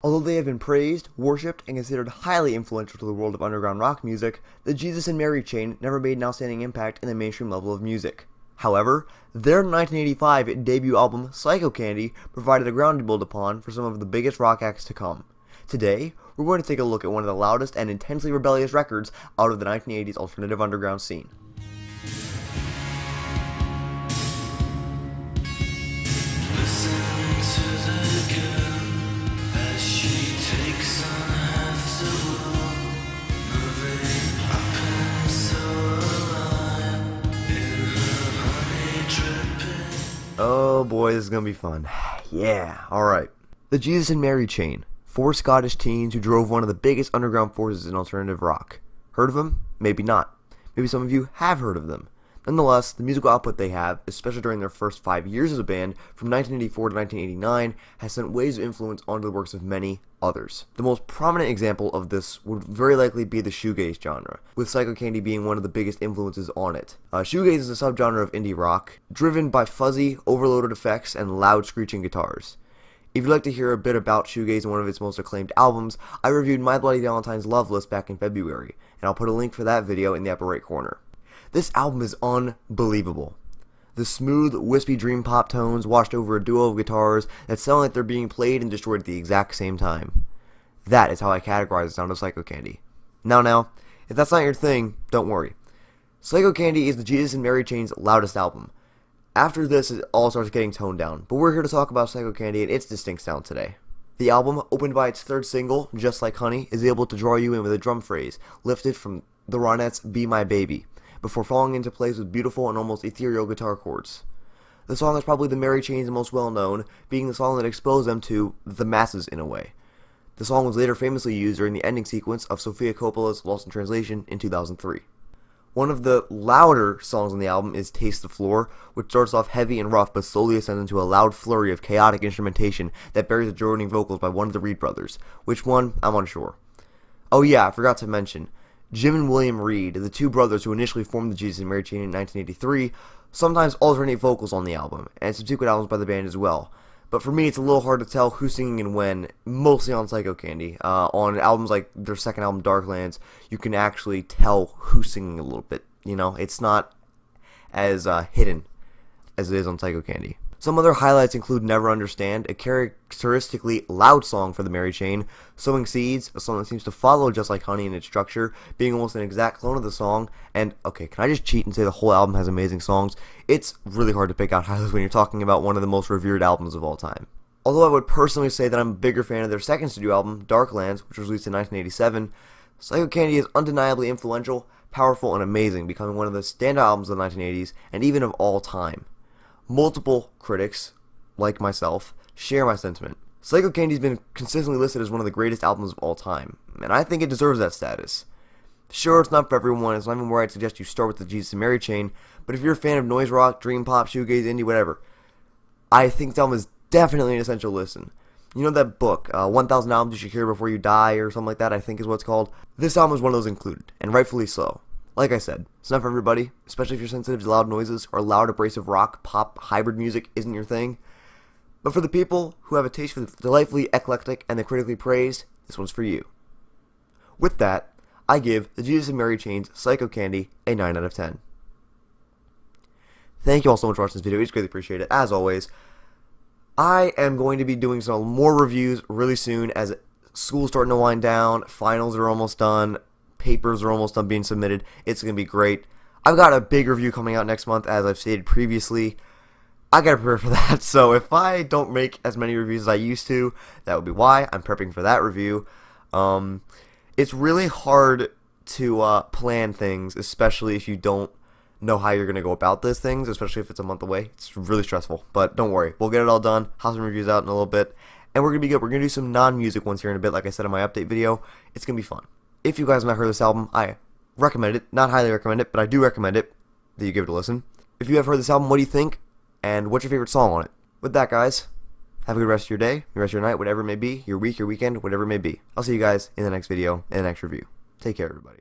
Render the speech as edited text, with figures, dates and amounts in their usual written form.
Although they have been praised, worshipped, and considered highly influential to the world of underground rock music, the Jesus and Mary chain never made an outstanding impact in the mainstream level of music. However, their 1985 debut album, Psychocandy, provided a ground to build upon for some of the biggest rock acts to come. Today, we're going to take a look at one of the loudest and intensely rebellious records out of the 1980s alternative underground scene. Oh boy, this is gonna be fun. Yeah, alright. The Jesus and Mary chain. Four Scottish teens who drove one of the biggest underground forces in alternative rock. Heard of them? Maybe not. Maybe some of you have heard of them. Nonetheless, the musical output they have, especially during their first 5 years as a band, from 1984 to 1989, has sent waves of influence onto the works of many others. The most prominent example of this would very likely be the shoegaze genre, with Psychocandy being one of the biggest influences on it. Shoegaze is a subgenre of indie rock, driven by fuzzy, overloaded effects and loud screeching guitars. If you'd like to hear a bit about shoegaze in one of its most acclaimed albums, I reviewed My Bloody Valentine's Love List back in February, and I'll put a link for that video in the upper right corner. This album is unbelievable. The smooth, wispy dream pop tones washed over a duo of guitars that sound like they're being played and destroyed at the exact same time. That is how I categorize the sound of Psychocandy. Now, if that's not your thing, don't worry. Psychocandy is the Jesus and Mary chain's loudest album. After this, it all starts getting toned down, but we're here to talk about Psychocandy and its distinct sound today. The album, opened by its third single, Just Like Honey, is able to draw you in with a drum phrase, lifted from the Ronettes' Be My Baby, before falling into place with beautiful and almost ethereal guitar chords. The song is probably the Mary chain's most well-known, being the song that exposed them to the masses in a way. The song was later famously used during the ending sequence of Sofia Coppola's Lost in Translation in 2003. One of the louder songs on the album is Taste the Floor, which starts off heavy and rough but slowly ascends into a loud flurry of chaotic instrumentation that buries the droning vocals by one of the Reed brothers. Which one? I'm unsure. Oh yeah, I forgot to mention. Jim and William Reed, the two brothers who initially formed the Jesus and Mary chain in 1983, sometimes alternate vocals on the album, and subsequent albums by the band as well. But for me, it's a little hard to tell who's singing and when, mostly on Psychocandy. On albums like their second album, Darklands, you can actually tell who's singing a little bit. You know, it's not as hidden as it is on Psychocandy. Some other highlights include Never Understand, a characteristically loud song for the Mary chain, Sowing Seeds, a song that seems to follow Just Like Honey in its structure, being almost an exact clone of the song, and, okay, can I just cheat and say the whole album has amazing songs? It's really hard to pick out highlights when you're talking about one of the most revered albums of all time. Although I would personally say that I'm a bigger fan of their second studio album, Darklands, which was released in 1987, Psychocandy is undeniably influential, powerful, and amazing, becoming one of the standout albums of the 1980s, and even of all time. Multiple critics, like myself, share my sentiment. Psychocandy's been consistently listed as one of the greatest albums of all time, and I think it deserves that status. Sure, it's not for everyone, it's not even where I'd suggest you start with the Jesus and Mary chain, but if you're a fan of noise rock, dream pop, shoegaze, indie, whatever, I think this album is definitely an essential listen. You know that book, 1000 Albums You Should Hear Before You Die, or something like that, I think is what it's called? This album is one of those included, and rightfully so. Like I said, it's not for everybody, especially if you're sensitive to loud noises or loud abrasive rock, pop, hybrid music isn't your thing. But for the people who have a taste for the delightfully eclectic and the critically praised, this one's for you. With that, I give the Jesus and Mary chain's Psychocandy a 9 out of 10. Thank you all so much for watching this video, it's greatly appreciated. As always, I am going to be doing some more reviews really soon as school's starting to wind down, finals are almost done, papers are almost done being submitted. It's going to be great. I've got a big review coming out next month, as I've stated previously. I got to prepare for that, so if I don't make as many reviews as I used to, that would be why. I'm prepping for that review. It's really hard to plan things, especially if you don't know how you're going to go about these things, especially if it's a month away. It's really stressful, but don't worry. We'll get it all done. Have some reviews out in a little bit, and we're going to be good. We're going to do some non-music ones here in a bit, like I said in my update video. It's going to be fun. If you guys have not heard this album, I recommend it. Not highly recommend it, but I do recommend it that you give it a listen. If you have heard this album, what do you think? And what's your favorite song on it? With that, guys, have a good rest of your day, your rest of your night, whatever it may be, your week, your weekend, whatever it may be. I'll see you guys in the next video, in the next review. Take care, everybody.